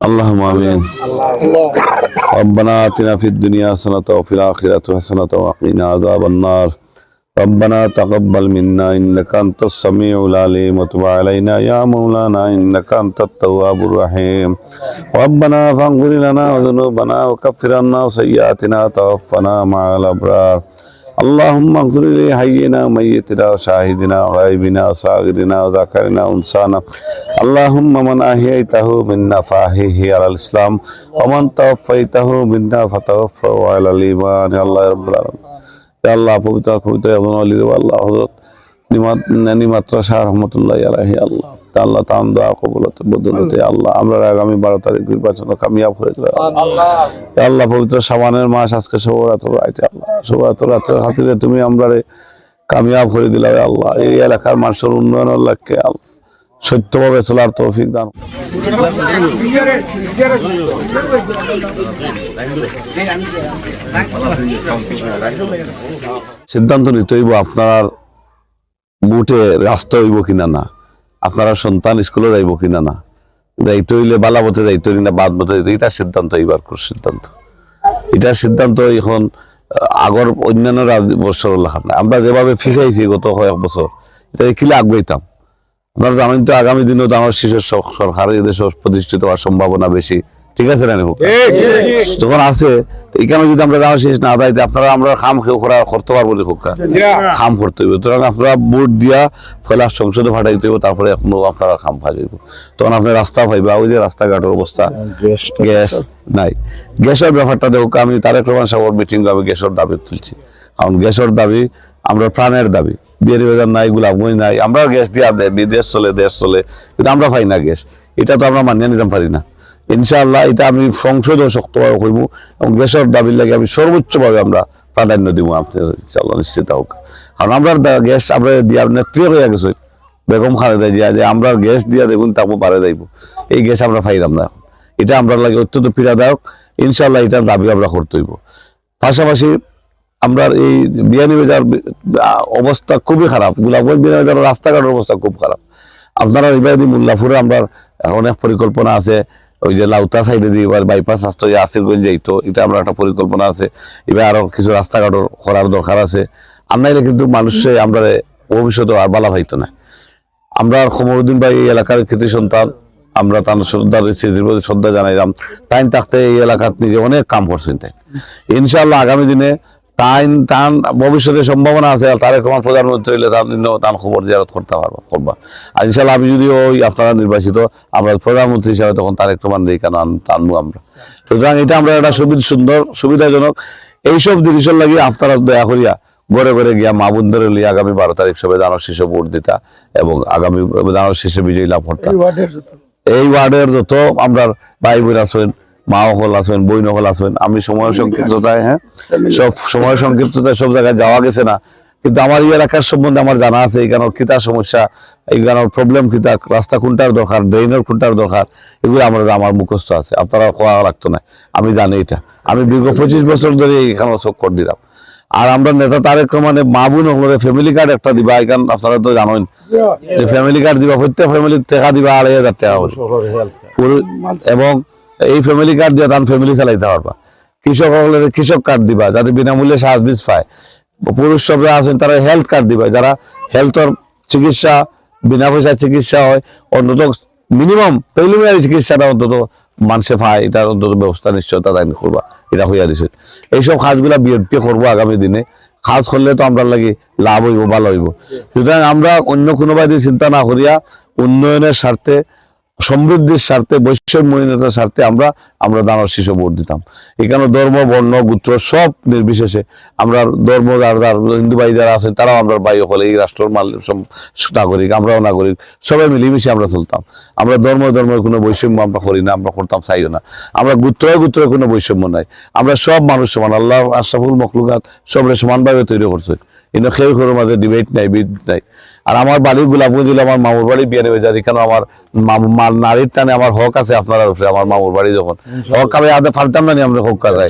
اللهم آمين. ربنا آتنا في الدنيا حسنة وفي الآخرة حسنة وقنا عذاب النار. ربنا تقبل منا إنك أنت السميع العليم وتب علينا يا مولانا إنك أنت التواب الرحيم. ربنا فاغفر لنا وذنوبنا وكفر عنا سيئاتنا وتوفنا مع الأبرار. اللهم اغفر لحينا وميتنا وشاهدنا وغائبنا وصاغرنا وذكرنا وانسانا. اللهم من أحييته منا فأحيه على الإسلام ومن توفيته منا فتوفه على الإيمان. يا الله رب العالمين. يا الله পবিত্র পবিত্র আল্লাহ হযরত নিমাত শাহ রহমাতুল্লাহ আলাইহি আল্লাহ আল্লাহ তাআলা দোয়া কবুলত বদলতে আল্লাহ আমরা আগামী 12 তারিখ নির্বাচন কামিয়াব করে দাও আল্লাহ। ইয়া আল্লাহ পবিত্র শাবানের মাস আজকে শোভাযাত্রা রাইতে আল্লাহ শোভাযাত্রার খাতিরে তুমি আমরারে কামিয়াব করে দিলা আল্লাহ। এই এলাকার মানুষের উন্নয়নের লক্ষ্যে আল্লাহ সত্যভাবে চলার তৌফিক দান। সিদ্ধান্ত নিতে হইব আপনার বুটে রাস্তা হইব কিনা না, আপনারা সন্তান স্কুলে যাইব কিনা না, যাইতে হইলে বালাবতে যাইতে হইলে না বাদ মতে, এটা সিদ্ধান্ত এইবার সিদ্ধান্ত। এটার সিদ্ধান্ত এখন আগর অন্যান্য বছর লেখা না। আমরা যেভাবে ফিসাইছি গত কয়েক বছর, এটা কিলে আগাইতাম। আপনারা জানেন তো আগামী দিনেও তো আমার শিশু সরকার এদেশে প্রতিষ্ঠিত হওয়ার সম্ভাবনা বেশি, ঠিক আছে না? যখন আছে এখানে যদি আমরা যাওয়া শেষ না দাইতে আপনারা আমরা খাম করতে পারবো না, খুব খাম করতে হইব। সুতরাং আপনারা ভোট দিয়া ফেলার সংসদে ফাটাইতে হইব, তারপরে এখনো আপনারা খাম ফাটাইব। তখন আপনার রাস্তা পাইবা, ওই যে রাস্তাঘাটের অবস্থা, গ্যাস নাই। গ্যাসের ব্যাপারটা দেখো, আমি তারেক রহমান সাহেবের মিটিং আমি গ্যাসের দাবি তুলছি, কারণ গ্যাসের দাবি আমরা প্রাণের দাবি। বিয়ারি বাজার নাই, গোলাপগঞ্জ নাই, আমরা গ্যাস দিয়া দেশ চলে, কিন্তু আমরা পাই না গ্যাস। এটা তো আমরা মানিয়ে নিতে পারি না। ইনশাআল্লাহ এটা আমি সংসদে শক্তভাবে কইব এবং গ্যাসের দাবির লাগে আমি সর্বোচ্চভাবে আমরা প্রাধান্য দিব। আপনি ইনশাআল্লাহ নিশ্চিত হোক, কারণ আমরা গ্যাস আমরা দিয়া নেত্রী হয়ে গেছে বেগম খালেদা জিয়া, যে আমরা গ্যাস দিয়া দেখুন তাকে পারে যাইব, এই গ্যাস আমরা পাইলাম না। এটা আমরা লাগে অত্যন্ত পীড়াদায়ক। ইনশাআল্লাহ এটার দাবি আমরা করতে হইব। পাশাপাশি আমরা এই বিয়ানীবাজার অবস্থা খুবই খারাপ, গোলাপগঞ্জ বিয়ানীবাজার রাস্তাঘাটের অবস্থা খুব খারাপ। আপনারা এবার মোল্লাপুরে আমরা অনেক পরিকল্পনা আছে, ওই যে লাউতা সাইডে দিয়ে এবার বাইপাস রাস্তা আসিরগঞ্জ যাইতো, এটা আমরা একটা পরিকল্পনা আছে। এবার আরো কিছু রাস্তাঘাট করার দরকার আছে। আমরাইলে কিন্তু মানুষে আমরা ভবিষ্যতে আর বালা ভাইতো না। আমরা কমরুদ্দিন ভাই এই এলাকার কৃতি সন্তান, আমরা তার শ্রদ্ধা জানাইলাম। তাই থাকতে এই এলাকার নিজে অনেক কাম করছেন। তাই ইনশাআল্লাহ আগামী দিনে তান ভবিষ্যতে সম্ভাবনা আছে। তারেক রহমান প্রধানমন্ত্রী হইলে তার খবর জিয়ারত করতে করবা। আর ইনশাআল্লাহ আমি যদি ওই আপনারা নির্বাচিত আমরা প্রধানমন্ত্রী হিসাবে তখন তারেক রহমান কেন টানবো আমরা। সুতরাং এটা আমরা একটা সুন্দর সুবিধাজনক এইসব জিনিসের লাগিয়ে আপনারা দয়া করিয়া ঘরে ঘরে গিয়া মা বোনদের লিয়ে আগামী 12 তারিখ সবে জানার শেষে ভোট দিতা এবং আগামী জানার শেষে বিজয়ী লাভ করতাম। এই ওয়ার্ডের যত আমরা ভাই বোন আছেন, মা হল আছেন, বইন হল আছেন, আমি সময় সংক্ষিপ্ততায় সব সময় সংক্ষিপ্ততায় সব জায়গায় যাওয়া গেছে না, কিন্তু আমার এই এলাকার সম্বন্ধে আমার জানা আছে। এইখানের কিতা সমস্যা, এইখানের প্রবলেম কিতা, রাস্তা কোনটার দরকার, ড্রেনের কোনটার দরকার, এগুলো আমার মুখস্থ আছে। আপনারা কোয়া রাখতো না, আমি জানি এটা। আমি দীর্ঘ 25 বছর ধরে এইখানে চক্কর দিলাম। আর আমরা নেতা তারেক রহমানে মা বোন হলে ফ্যামিলি কার্ড একটা দিবা, এখান আপনারা তো জানেন যে ফ্যামিলি কার্ড দিবা, প্রত্যেক ফ্যামিলির টাকা দিবা 2500 টাকা এবং এই ফ্যামিলি কার্ড দিয়ে তার ফ্যামিলি চালাইতে পারবা। কৃষক হলে কৃষক কার্ড দিবা, যাতে বিনামূল্যে সাহায্য বীজ পায়। পুরুষ সবরা আছেন তারা হেলথ কার্ড দিবা, যারা হেলথের চিকিৎসা বিনা পয়সায় চিকিৎসা হয়, অন্তত মিনিমাম প্রিলিমিনারি চিকিৎসাটা অন্তত মানুষে পায়, এটার অন্তত ব্যবস্থা নিশ্চয়তা দান করবা। এটা হইয়া দিছে। এইসব কাজগুলা বিএনপি করবো আগামী দিনে। কাজ করলে তো আমরা লাগে লাভ হইব, ভালো হইব। সুতরাং আমরা অন্য কোনো বাইরে চিন্তা না করিয়া উন্নয়নের স্বার্থে, সমৃদ্ধির স্বার্থে, বৈষম্যহীনতার স্বার্থে আমরা দানব শিশু ভোট দিতাম। এখানে ধর্ম বর্ণ গোত্র সব নির্বিশেষে আমরা ধর্ম হিন্দু ভাই যারা আছেন তারাও আমরা ভাই হলে এই রাষ্ট্রের নাগরিক, আমরাও নাগরিক, সবাই মিলেমিশে আমরা চলতাম। আমরা ধর্মের কোনো বৈষম্য আমরা করি না, আমরা করতাম চাইও না। আমরা গোত্রের কোনো বৈষম্য নাই। আমরা সব মানুষ সমান, আল্লাহ আশরাফুল মখলুকাত সবরে সমানভাবে তৈরি করছে। কিন্তু কেউ কারোর মাঝে ডিবেট নাই, বিদ্যুৎ নাই। আর আমার বাড়ি গোলাপগঞ্জ, আমার মামুর বাড়ি বিয়ানীবাজার। এখানে আমার নারীর টানে আমার হক আছে আপনার উপরে। আমার মামুর বাড়ি যখন হক আমি আদে ফালতাম না, আমরা হক কাজাই।